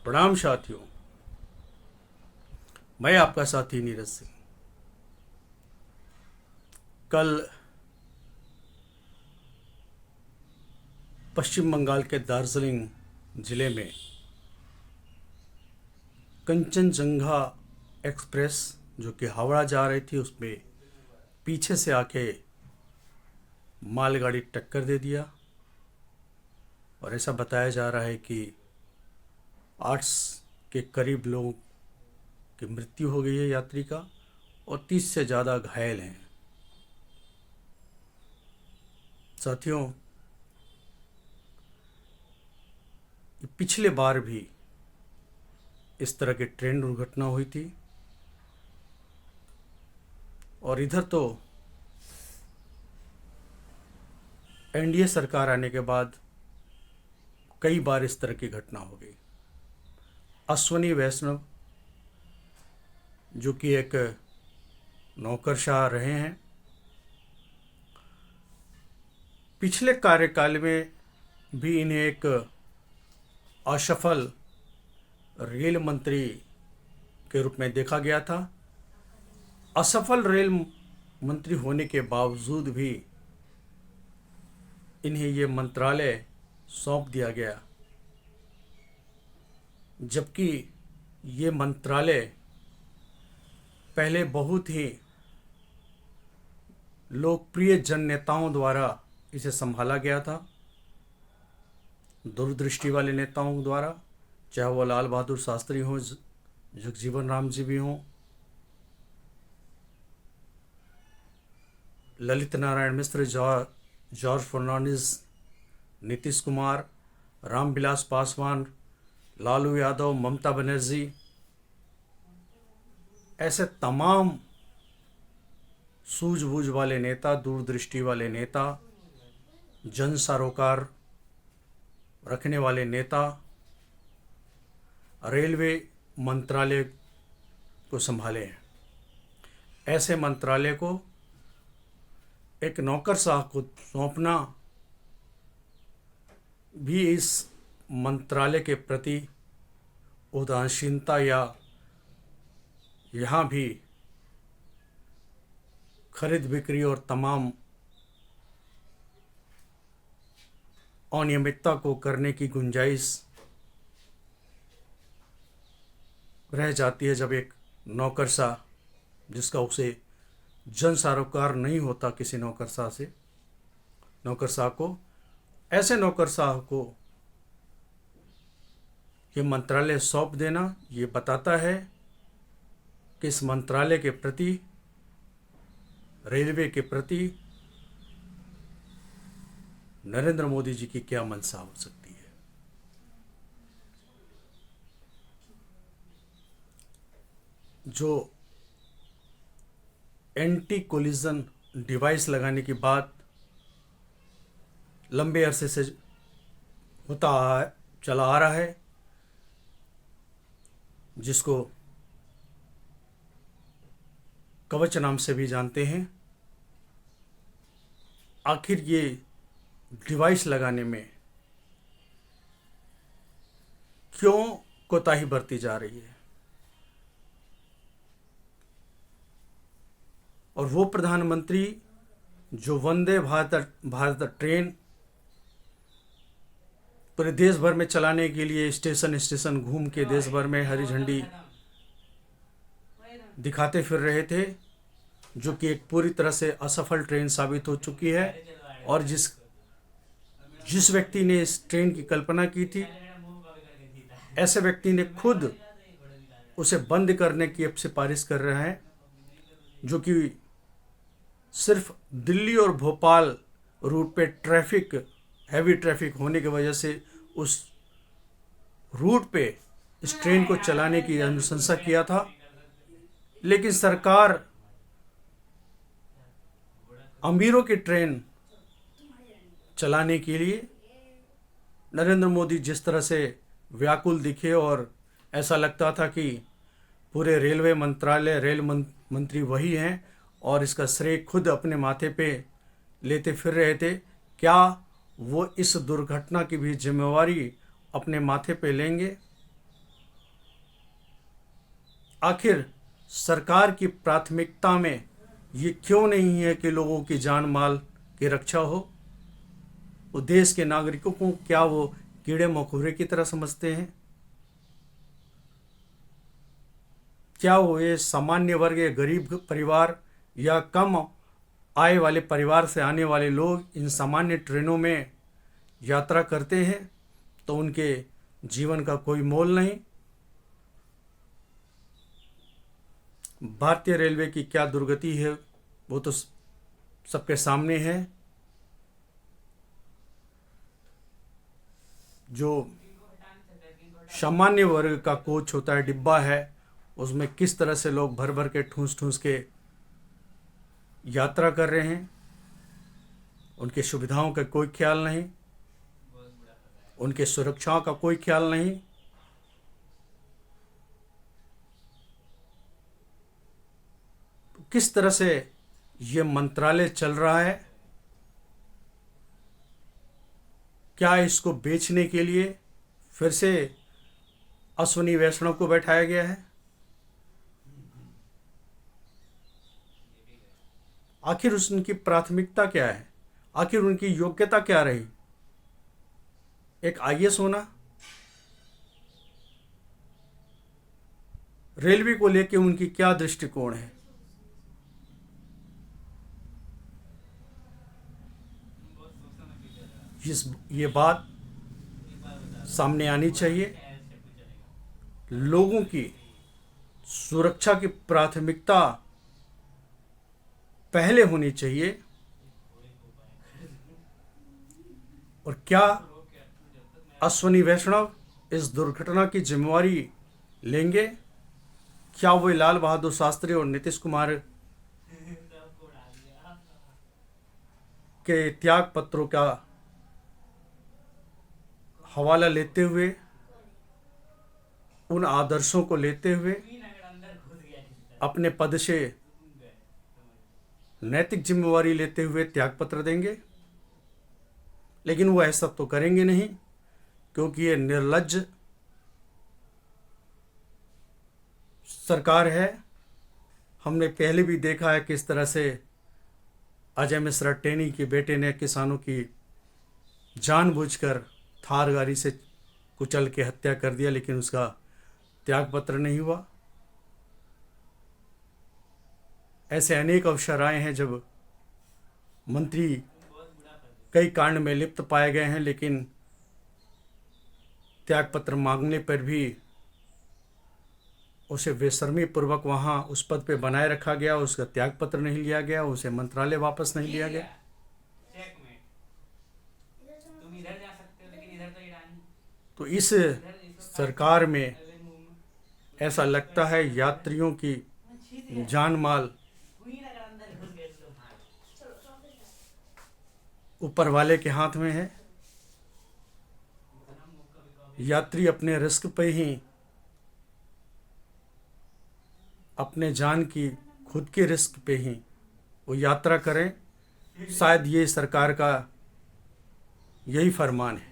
प्रणाम साथियों। मैं आपका साथी नीरज सिंह। कल पश्चिम बंगाल के दार्जिलिंग जिले में कंचनजंगा एक्सप्रेस जो कि हावड़ा जा रही थी, उसमें पीछे से आके मालगाड़ी टक्कर दे दिया और ऐसा बताया जा रहा है कि 8 के करीब लोगों की मृत्यु हो गई है यात्री का, और 30 से ज़्यादा घायल हैं। साथियों, पिछले बार भी इस तरह की ट्रेन दुर्घटना हुई थी और इधर तो एनडीए सरकार आने के बाद कई बार इस तरह की घटना हो गई। अश्वनी वैष्णव जो कि एक नौकरशाह रहे हैं, पिछले कार्यकाल में भी इन्हें एक असफल रेल मंत्री के रूप में देखा गया था। असफल रेल मंत्री होने के बावजूद भी इन्हें ये मंत्रालय सौंप दिया गया, जबकि ये मंत्रालय पहले बहुत ही लोकप्रिय जन नेताओं द्वारा इसे संभाला गया था, दूरदृष्टि वाले नेताओं द्वारा, चाहे वो लाल बहादुर शास्त्री हों, जगजीवन राम जी भी हों, ललित नारायण मिश्र, जॉर्ज फर्नांडिस, नीतीश कुमार, रामविलास पासवान, लालू यादव, ममता बनर्जी, ऐसे तमाम सूझबूझ वाले नेता, दूरदृष्टि वाले नेता, जन सरोकार रखने वाले नेता रेलवे मंत्रालय को संभाले हैं। ऐसे मंत्रालय को एक नौकरशाह को सौंपना भी इस मंत्रालय के प्रति उदासीनता या यहाँ भी खरीद बिक्री और तमाम अनियमितता को करने की गुंजाइश रह जाती है, जब एक नौकरशाह जिसका उसे जन सरोकार नहीं होता किसी नौकरशाह को, ऐसे नौकरशाह को ये मंत्रालय सौंप देना, ये बताता है कि इस मंत्रालय के प्रति, रेलवे के प्रति नरेंद्र मोदी जी की क्या मंशा हो सकती है। जो एंटी कोलिजन डिवाइस लगाने की बात लंबे अरसे से चला आ रहा है, जिसको कवच नाम से भी जानते हैं, आखिर ये डिवाइस लगाने में क्यों कोताही बरती जा रही है। और वो प्रधानमंत्री जो वंदे भारत ट्रेन पूरे देश भर में चलाने के लिए स्टेशन स्टेशन घूम के देश भर में हरी झंडी दिखाते फिर रहे थे, जो कि एक पूरी तरह से असफल ट्रेन साबित हो चुकी है। और जिस व्यक्ति ने इस ट्रेन की कल्पना की थी, ऐसे व्यक्ति ने खुद उसे बंद करने की अब सिफारिश कर रहे हैं, जो कि सिर्फ दिल्ली और भोपाल रूट पे हैवी ट्रैफिक होने की वजह से उस रूट पे इस ट्रेन को चलाने की अनुशंसा किया था। लेकिन सरकार अमीरों की ट्रेन चलाने के लिए नरेंद्र मोदी जिस तरह से व्याकुल दिखे, और ऐसा लगता था कि पूरे रेलवे मंत्रालय, मंत्री वही हैं और इसका श्रेय खुद अपने माथे पे लेते फिर रहे थे। क्या वो इस दुर्घटना की भी जिम्मेवारी अपने माथे पे लेंगे? आखिर सरकार की प्राथमिकता में ये क्यों नहीं है कि लोगों की जान माल की रक्षा हो? वो देश के नागरिकों को क्या वो कीड़े मकोड़े की तरह समझते हैं? क्या वो ये सामान्य वर्ग या गरीब परिवार या कम आय वाले परिवार से आने वाले लोग इन सामान्य ट्रेनों में यात्रा करते हैं तो उनके जीवन का कोई मोल नहीं? भारतीय रेलवे की क्या दुर्गति है वो तो सबके सामने है। जो सामान्य वर्ग का कोच होता है, डिब्बा है, उसमें किस तरह से लोग भर भर के ठूंस ठूंस के यात्रा कर रहे हैं। उनकी सुविधाओं का कोई ख्याल नहीं, उनके सुरक्षाओं का कोई ख्याल नहीं। तो किस तरह से ये मंत्रालय चल रहा है? क्या इसको बेचने के लिए फिर से अश्विनी वैष्णव को बैठाया गया है? आखिर उनकी प्राथमिकता क्या है? आखिर उनकी योग्यता क्या रही? एक आईएएस होना? रेलवे को लेकर उनकी क्या दृष्टिकोण है? ये बात सामने आनी चाहिए। लोगों की सुरक्षा की प्राथमिकता पहले होनी चाहिए। और क्या अश्विनी वैष्णव इस दुर्घटना की जिम्मेवारी लेंगे? क्या वो लाल बहादुर शास्त्री और नीतीश कुमार के त्याग पत्रों का हवाला लेते हुए, उन आदर्शों को लेते हुए अपने पद से नैतिक जिम्मेवारी लेते हुए त्यागपत्र देंगे? लेकिन वो ऐसा तो करेंगे नहीं, क्योंकि ये निर्लज्ज सरकार है। हमने पहले भी देखा है किस तरह से अजय मिश्रा टेनी के बेटे ने किसानों की जानबूझकर थार गाड़ी से कुचल के हत्या कर दिया, लेकिन उसका त्यागपत्र नहीं हुआ। ऐसे अनेक अवसर आए हैं जब मंत्री कई कांड में लिप्त पाए गए हैं, लेकिन त्यागपत्र मांगने पर भी उसे बेशर्मी पूर्वक वहाँ उस पद पे बनाए रखा गया। उसका त्यागपत्र नहीं लिया गया, उसे मंत्रालय वापस नहीं लिया गया। तो इस सरकार में ऐसा लगता है यात्रियों की जान माल ऊपर वाले के हाथ में है। यात्री अपने रिस्क पे ही, अपने जान की खुद के रिस्क पे ही वो यात्रा करें। शायद ये सरकार का यही फरमान है।